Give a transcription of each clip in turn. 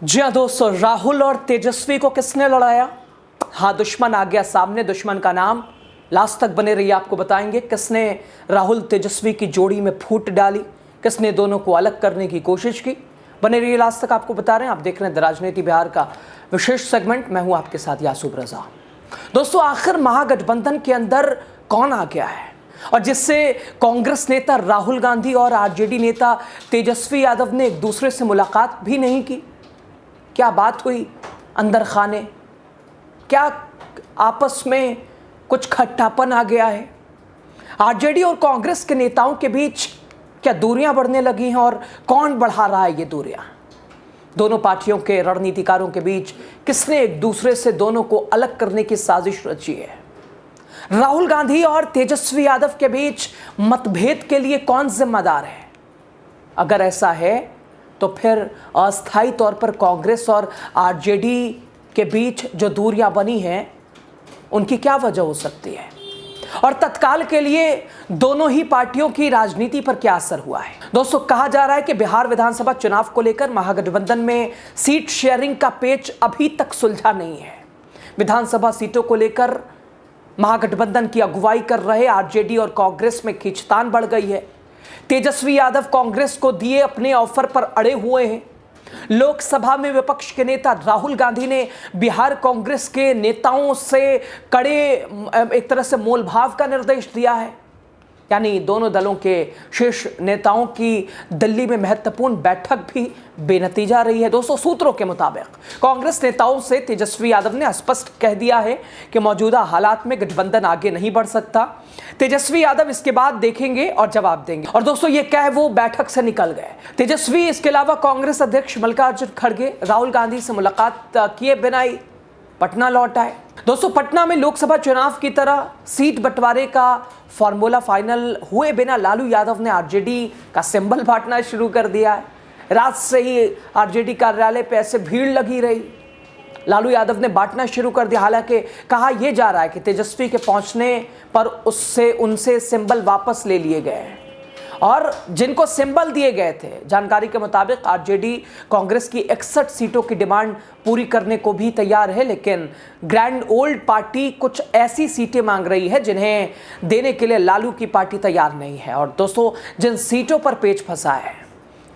जी हाँ दोस्तों, राहुल और तेजस्वी को किसने लड़ाया? हाँ, दुश्मन आ गया सामने। दुश्मन का नाम लास्ट तक बने रहिए, आपको बताएंगे किसने राहुल तेजस्वी की जोड़ी में फूट डाली, किसने दोनों को अलग करने की कोशिश की। बने रहिए लास्ट तक, आपको बता रहे हैं। आप देख रहे हैं द राजनीति बिहार का विशेष सेगमेंट। मैं हूं आपके साथ यासूब रजा। दोस्तों, आखिर महागठबंधन के अंदर कौन आ गया है और जिससे कांग्रेस नेता राहुल गांधी और आरजेडी नेता तेजस्वी यादव ने एक दूसरे से मुलाकात भी नहीं की? क्या बात हुई अंदर खाने? क्या आपस में कुछ खट्टापन आ गया है? आरजेडी और कांग्रेस के नेताओं के बीच क्या दूरियां बढ़ने लगी हैं और कौन बढ़ा रहा है ये दूरियां? दोनों पार्टियों के रणनीतिकारों के बीच किसने एक दूसरे से दोनों को अलग करने की साजिश रची है? राहुल गांधी और तेजस्वी यादव के बीच मतभेद के लिए कौन जिम्मेदार है? अगर ऐसा है तो फिर अस्थायी तौर पर कांग्रेस और आरजेडी के बीच जो दूरियां बनी हैं उनकी क्या वजह हो सकती है और तत्काल के लिए दोनों ही पार्टियों की राजनीति पर क्या असर हुआ है? दोस्तों, कहा जा रहा है कि बिहार विधानसभा चुनाव को लेकर महागठबंधन में सीट शेयरिंग का पेच अभी तक सुलझा नहीं है। विधानसभा सीटों को लेकर महागठबंधन की अगुवाई कर रहे आरजेडी और कांग्रेस में खींचतान बढ़ गई है। तेजस्वी यादव कांग्रेस को दिए अपने ऑफर पर अड़े हुए हैं। लोकसभा में विपक्ष के नेता राहुल गांधी ने बिहार कांग्रेस के नेताओं से कड़े एक तरह से मोलभाव का निर्देश दिया है। यानी दोनों दलों के शीर्ष नेताओं की दिल्ली में महत्वपूर्ण बैठक भी बेनतीजा रही है। दोस्तों, सूत्रों के मुताबिक कांग्रेस नेताओं से तेजस्वी यादव ने स्पष्ट कह दिया है कि मौजूदा हालात में गठबंधन आगे नहीं बढ़ सकता। तेजस्वी यादव इसके बाद देखेंगे और जवाब देंगे। और दोस्तों, ये कह वो बैठक से निकल गए। तेजस्वी इसके अलावा कांग्रेस अध्यक्ष मल्लिकार्जुन खड़गे राहुल गांधी से मुलाकात किए बिना ही पटना लौट आए। दोस्तों, पटना में लोकसभा चुनाव की तरह सीट बंटवारे का फॉर्मूला फाइनल हुए बिना लालू यादव ने आरजेडी का सिंबल बांटना शुरू कर दिया है। रात से ही आरजेडी कार्यालय पे ऐसे भीड़ लगी रही। लालू यादव ने बांटना शुरू कर दिया। हालांकि कहा यह जा रहा है कि तेजस्वी के पहुंचने पर उनसे सिंबल वापस ले लिए गए हैं और जिनको सिंबल दिए गए थे, जानकारी के मुताबिक आरजेडी कांग्रेस की 61 सीटों की डिमांड पूरी करने को भी तैयार है, लेकिन ग्रैंड ओल्ड पार्टी कुछ ऐसी सीटें मांग रही है जिन्हें देने के लिए लालू की पार्टी तैयार नहीं है। और दोस्तों, जिन सीटों पर पेच फंसा है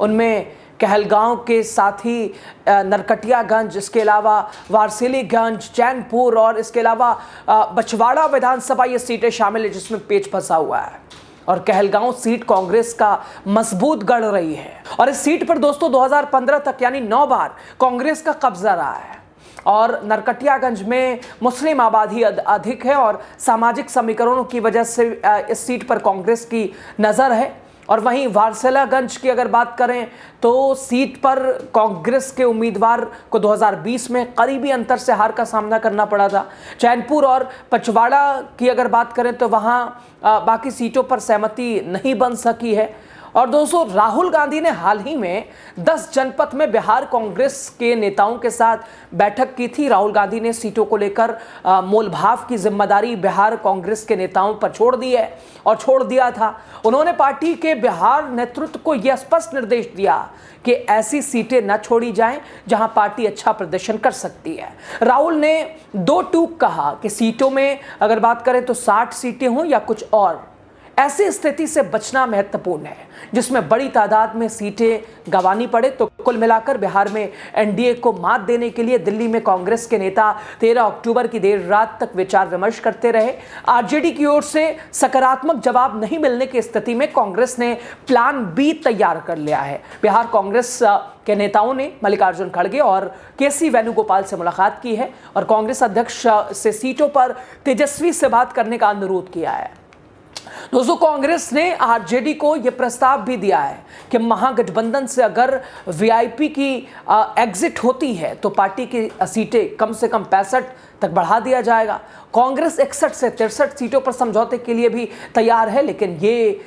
उनमें कहलगांव के साथ ही नरकटियागंज, इसके अलावा वारसिलीगंज, चैनपुर और इसके अलावा बछवाड़ा विधानसभा ये सीटें शामिल है जिसमें पेच फंसा हुआ है। और कहलगांव सीट कांग्रेस का मजबूत गढ़ रही है और इस सीट पर दोस्तों 2015 तक यानी 9 बार कांग्रेस का कब्जा रहा है। और नरकटियागंज में मुस्लिम आबादी अधिक है और सामाजिक समीकरणों की वजह से इस सीट पर कांग्रेस की नज़र है। और वहीं वारसिलीगंज की अगर बात करें तो सीट पर कांग्रेस के उम्मीदवार को 2020 में करीबी अंतर से हार का सामना करना पड़ा था। चैनपुर और पचवाड़ा की अगर बात करें तो वहां बाकी सीटों पर सहमति नहीं बन सकी है। और दोस्तों, राहुल गांधी ने हाल ही में 10 जनपद में बिहार कांग्रेस के नेताओं के साथ बैठक की थी। राहुल गांधी ने सीटों को लेकर मोलभाव की जिम्मेदारी बिहार कांग्रेस के नेताओं पर छोड़ दी है और छोड़ दिया था। उन्होंने पार्टी के बिहार नेतृत्व को यह स्पष्ट निर्देश दिया कि ऐसी सीटें न छोड़ी जाएं जहां पार्टी अच्छा प्रदर्शन कर सकती है। राहुल ने 2 टूक कहा कि सीटों में अगर बात करें तो 60 सीटें हों या कुछ और, ऐसी स्थिति से बचना महत्वपूर्ण है जिसमें बड़ी तादाद में सीटें गंवानी पड़े। तो कुल मिलाकर बिहार में एनडीए को मात देने के लिए दिल्ली में कांग्रेस के नेता 13 अक्टूबर की देर रात तक विचार विमर्श करते रहे। आरजेडी की ओर से सकारात्मक जवाब नहीं मिलने की स्थिति में कांग्रेस ने प्लान बी तैयार कर लिया है। बिहार कांग्रेस के नेताओं ने मल्लिकार्जुन खड़गे और केसी वेणुगोपाल से मुलाकात की है और कांग्रेस अध्यक्ष से सीटों पर तेजस्वी से बात करने का अनुरोध किया है। दोस्तों, कांग्रेस ने आरजेडी को यह प्रस्ताव भी दिया है कि महागठबंधन से अगर वीआईपी की एग्जिट होती है तो पार्टी की सीटें कम से कम 65 तक बढ़ा दिया जाएगा। कांग्रेस 61 से 63 सीटों पर समझौते के लिए भी तैयार है, लेकिन ये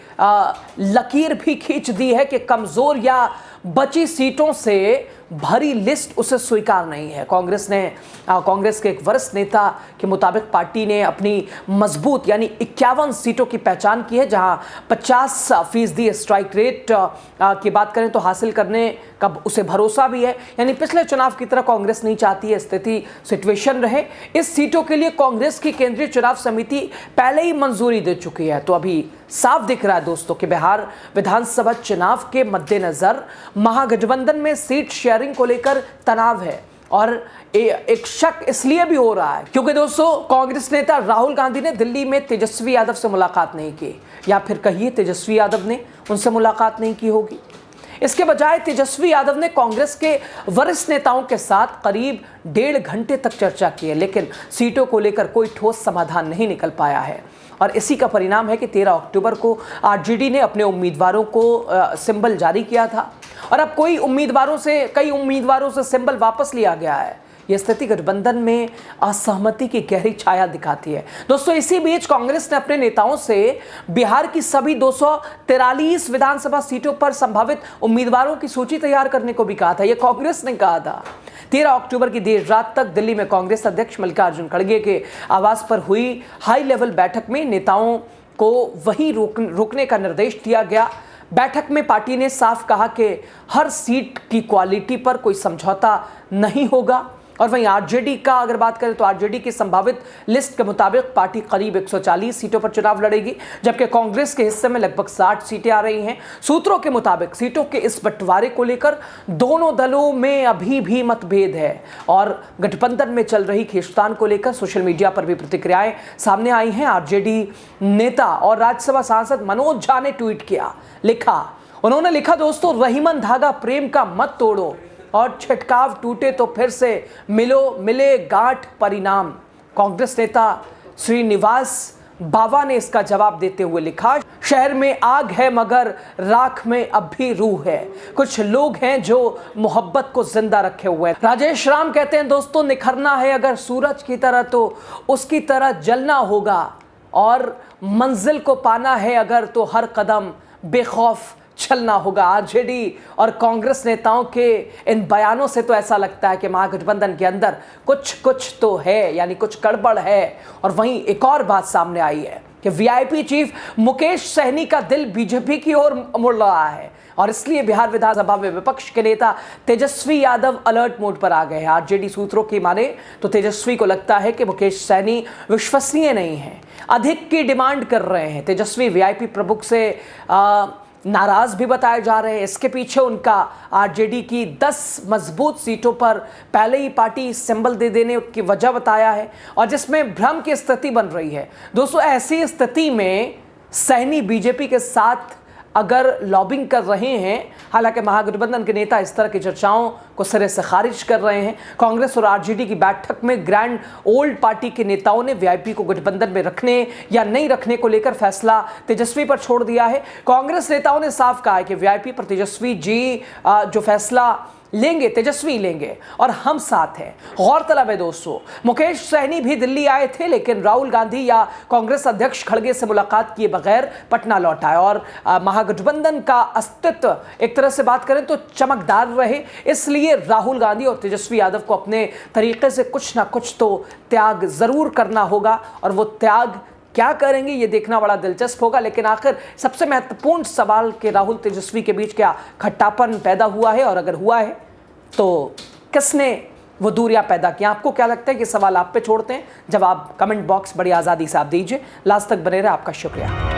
लकीर भी खींच दी है कि कमजोर या बची सीटों से भरी लिस्ट उसे स्वीकार नहीं है। कांग्रेस के एक वरिष्ठ नेता के मुताबिक पार्टी ने अपनी मजबूत यानी 51 सीटों की पहचान की है, जहां 50% स्ट्राइक रेट की बात करें तो हासिल करने का उसे भरोसा भी है। यानी पिछले चुनाव की तरह कांग्रेस नहीं चाहती है सिचुएशन रहे। इस सीटों के लिए कांग्रेस की केंद्रीय चुनाव समिति पहले ही मंजूरी दे चुकी है। तो अभी साफ दिख रहा है दोस्तों कि बिहार विधानसभा चुनाव के मद्देनजर महागठबंधन में सीट शेयरिंग को लेकर तनाव है। और एक शक इसलिए भी हो रहा है क्योंकि दोस्तों कांग्रेस नेता राहुल गांधी ने दिल्ली में तेजस्वी यादव से मुलाकात नहीं की, या फिर कहिए तेजस्वी यादव ने उनसे मुलाकात नहीं की होगी। इसके बजाय तेजस्वी यादव ने कांग्रेस के वरिष्ठ नेताओं के साथ करीब 1.5 घंटे तक चर्चा की है, लेकिन सीटों को लेकर कोई ठोस समाधान नहीं निकल पाया है। और इसी का परिणाम है कि 13 अक्टूबर को आरजेडी ने अपने उम्मीदवारों को सिंबल जारी किया था, और अब कई उम्मीदवारों से सिंबल वापस लिया गया है। यह स्थिति गठबंधन में असहमति की गहरी छाया दिखाती है। दोस्तों, इसी बीच कांग्रेस ने अपने नेताओं से बिहार की सभी 243 विधानसभा सीटों पर संभावित उम्मीदवारों की सूची तैयार करने को भी कहा था। यह कांग्रेस ने कहा था। 13 अक्टूबर की देर रात तक दिल्ली में कांग्रेस अध्यक्ष मल्लिकार्जुन खड़गे के आवास पर हुई हाई लेवल बैठक में नेताओं को वहीं रोकने का निर्देश दिया गया। बैठक में पार्टी ने साफ कहा कि हर सीट की क्वालिटी पर कोई समझौता नहीं होगा। और वहीं आरजेडी का अगर बात करें तो आरजेडी की संभावित लिस्ट के मुताबिक पार्टी करीब 140 सीटों पर चुनाव लड़ेगी, जबकि कांग्रेस के हिस्से में लगभग 60 सीटें आ रही हैं। सूत्रों के मुताबिक सीटों के इस बंटवारे को लेकर दोनों दलों में अभी भी मतभेद है, और गठबंधन में चल रही खींचतान को लेकर सोशल मीडिया पर भी प्रतिक्रियाएं सामने आई हैं। आरजेडी नेता और राज्यसभा सांसद मनोज झा ने ट्वीट किया, उन्होंने लिखा दोस्तों, रहीमन धागा प्रेम का मत तोड़ो, और छिटकाव टूटे तो फिर से मिले गांठ परिणाम। कांग्रेस नेता श्रीनिवास बावा ने इसका जवाब देते हुए लिखा, शहर में आग है मगर राख में अब भी रूह है। कुछ लोग हैं जो मोहब्बत को जिंदा रखे हुए हैं। राजेश राम कहते हैं दोस्तों, निखरना है अगर सूरज की तरह तो उसकी तरह जलना होगा, और मंजिल को पाना है अगर तो हर कदम बेखौफ चलना होगा। आरजेडी और कांग्रेस नेताओं के इन बयानों से तो ऐसा लगता है कि महागठबंधन के अंदर कुछ तो है, यानी कुछ गड़बड़ है। और वहीं एक और बात सामने आई है कि वीआईपी चीफ मुकेश सहनी का दिल बीजेपी की ओर मुड़ रहा है, और इसलिए बिहार विधानसभा में विपक्ष के नेता तेजस्वी यादव अलर्ट मोड पर आ गए हैं। आरजेडी सूत्रों की माने तो तेजस्वी को लगता है कि मुकेश सहनी विश्वसनीय नहीं है, अधिक की डिमांड कर रहे हैं। तेजस्वी वीआईपी प्रमुख से नाराज भी बताए जा रहे हैं। इसके पीछे उनका आरजेडी की 10 मजबूत सीटों पर पहले ही पार्टी सिंबल दे देने की वजह बताया है, और जिसमें भ्रम की स्थिति बन रही है। दोस्तों, ऐसी स्थिति में सहनी बीजेपी के साथ अगर लॉबिंग कर रहे हैं, हालांकि महागठबंधन के नेता इस तरह की चर्चाओं को सिरे से खारिज कर रहे हैं। कांग्रेस और आरजेडी की बैठक में ग्रैंड ओल्ड पार्टी के नेताओं ने वीआईपी को गठबंधन में रखने या नहीं रखने को लेकर फैसला तेजस्वी पर छोड़ दिया है। कांग्रेस नेताओं ने साफ कहा है कि वीआईपी पर तेजस्वी जी जो फैसला लेंगे तेजस्वी लेंगे, और हम साथ हैं। गौरतलब है दोस्तों, मुकेश सहनी भी दिल्ली आए थे, लेकिन राहुल गांधी या कांग्रेस अध्यक्ष खड़गे से मुलाकात किए बगैर पटना लौट आए, और महागठबंधन का अस्तित्व एक तरह से बात करें तो चमकदार रहे। इसलिए राहुल गांधी और तेजस्वी यादव को अपने तरीके से कुछ ना कुछ तो त्याग जरूर करना होगा, और वो त्याग क्या करेंगे ये देखना बड़ा दिलचस्प होगा। लेकिन आखिर सबसे महत्वपूर्ण सवाल कि राहुल तेजस्वी के बीच क्या खट्टापन पैदा हुआ है, और अगर हुआ है तो किसने वो दूरियां पैदा की। आपको क्या लगता है कि सवाल आप पे छोड़ते हैं, जवाब कमेंट बॉक्स बड़ी आज़ादी से आप दीजिए। लास्ट तक बने रहे, आपका शुक्रिया।